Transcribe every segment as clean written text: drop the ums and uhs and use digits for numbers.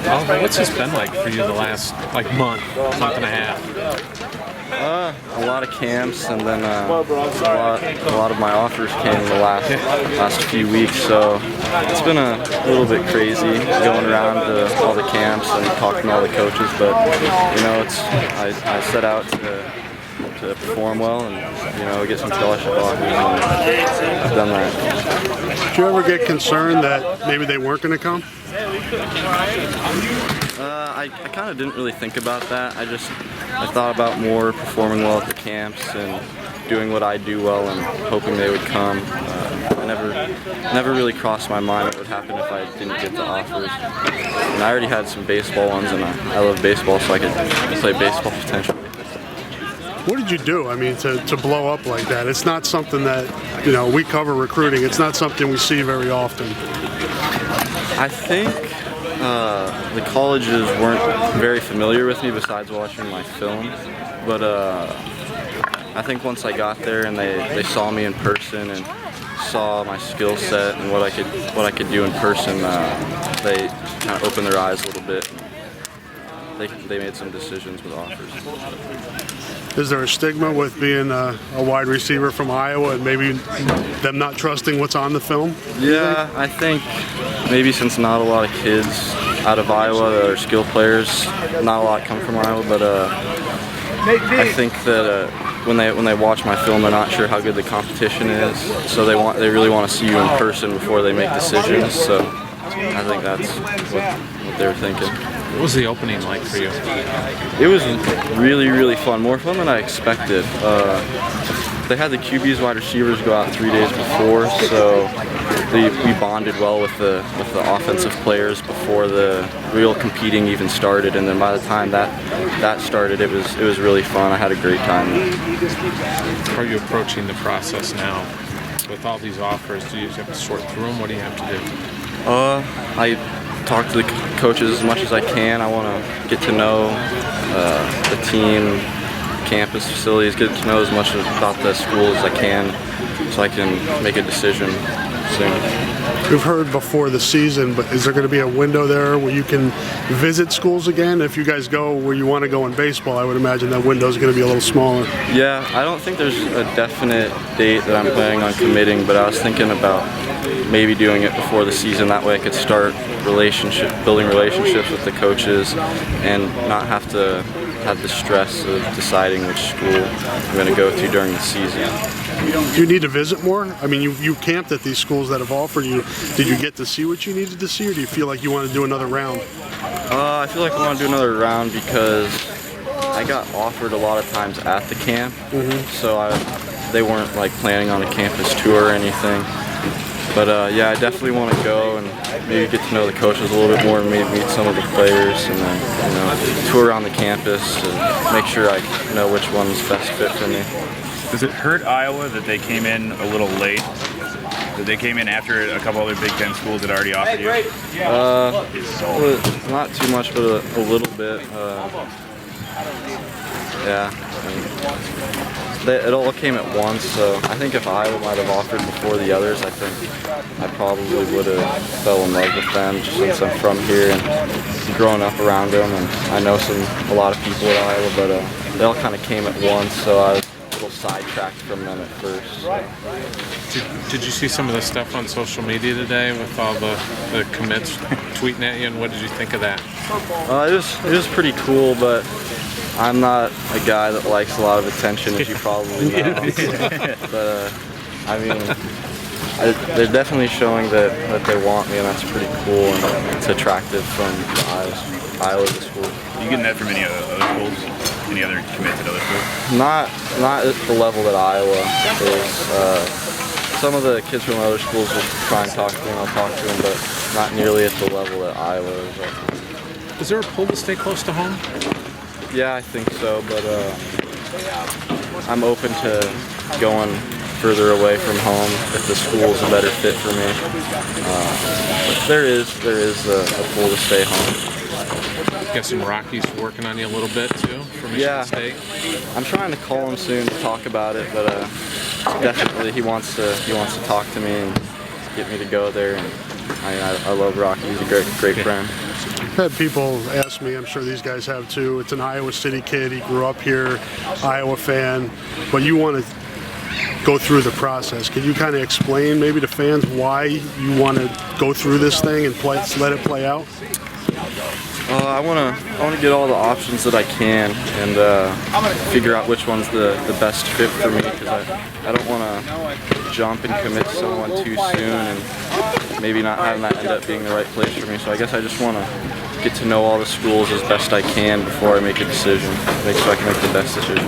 Oliver, what's this been like for you the last month and a half? A lot of camps, and then a lot of my offers came in the last few weeks. So it's been a little bit crazy going around to all the camps and talking to all the coaches. But I set out to perform well and get some scholarship offers, and I've done that. Did you ever get concerned that maybe they weren't going to come? I kind of didn't really think about that. I thought about more performing well at the camps and doing what I do well and hoping they would come. I never really crossed my mind what would happen if I didn't get the offers. And I already had some baseball ones, and I love baseball, so I could play baseball potentially. What did you do? I mean, to blow up like that? It's not something that, we cover recruiting. It's not something we see very often. I think the colleges weren't very familiar with me besides watching my film, but I think once I got there and they saw me in person and saw my skill set and what I could do in person, they kind of opened their eyes a little bit. They made some decisions with offers. Is there a stigma with being a wide receiver from Iowa and maybe them not trusting what's on the film? Yeah, I think maybe since not a lot of kids out of Iowa that are skill players, not a lot come from Iowa, but I think that when they watch my film, they're not sure how good the competition is, so they really want to see you in person before they make decisions. So I think that's what they were thinking. What was the opening like for you? It was really, really fun. More fun than I expected. They had the QBs, wide receivers, go out 3 days before, so we bonded well with the offensive players before the real competing even started. And then by the time that started, it was really fun. I had a great time. How are you approaching the process now? With all these offers, do you have to sort through them? What do you have to do? I talk to the coaches as much as I can. I want to get to know the team, campus, facilities, get to know as much about the school as I can so I can make a decision soon. We've heard before the season, but is there going to be a window there where you can visit schools again? If you guys go where you want to go in baseball, I would imagine that window is going to be a little smaller. Yeah, I don't think there's a definite date that I'm planning on committing, but I was thinking about maybe doing it before the season. That way I could start building relationships with the coaches and not have to have the stress of deciding which school I'm going to go to during the season. Do you need to visit more? I mean, you camped at these schools that have offered you. Did you get to see what you needed to see, or do you feel like you want to do another round? I feel like I want to do another round because I got offered a lot of times at the camp, so they weren't planning on a campus tour or anything. But yeah, I definitely want to go and maybe get to know the coaches a little bit more and maybe meet some of the players and then tour around the campus and make sure I know which one's best fit for me. Does it hurt Iowa that they came in a little late? That they came in after a couple other Big Ten schools had already offered you? Not too much, but a little bit. Yeah. It all came at once, so I think if Iowa might have offered before the others, I think I probably would have fell in love with them just since I'm from here and grown up around them, and I know a lot of people at Iowa, but they all kind of came at once, so I was a little sidetracked from them at first. Did you see some of the stuff on social media today with all the commits tweeting at you, and what did you think of that? It was pretty cool, but I'm not a guy that likes a lot of attention, as you probably know. But I mean, they're definitely showing that they want me, and that's pretty cool, and it's attractive from Iowa school. You getting that from any other schools? Any other commits at other schools? Not at the level that Iowa is. Some of the kids from other schools will try and talk to me, and I'll talk to them, but not nearly at the level that Iowa is. Is there a pull to stay close to home? Yeah, I think so, but I'm open to going further away from home if the school's a better fit for me. But there is a pull to stay home. Guessing Rocky's working on you a little bit too for Michigan State. I'm trying to call him soon to talk about it, but definitely he wants to talk to me and get me to go there and I love Rocky. He's a great friend. I've had people ask me, I'm sure these guys have too, it's an Iowa City kid, he grew up here, Iowa fan, but you want to go through the process. Can you kind of explain maybe to fans why you want to go through this thing and let it play out? I want to get all the options that I can and figure out which one's the best fit for me, because I don't want to jump and commit to someone too soon and maybe not having that end up being the right place for me. So I guess I just want to get to know all the schools as best I can before I make a decision, make sure I can make the best decision.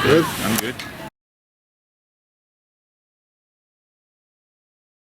Good. I'm good.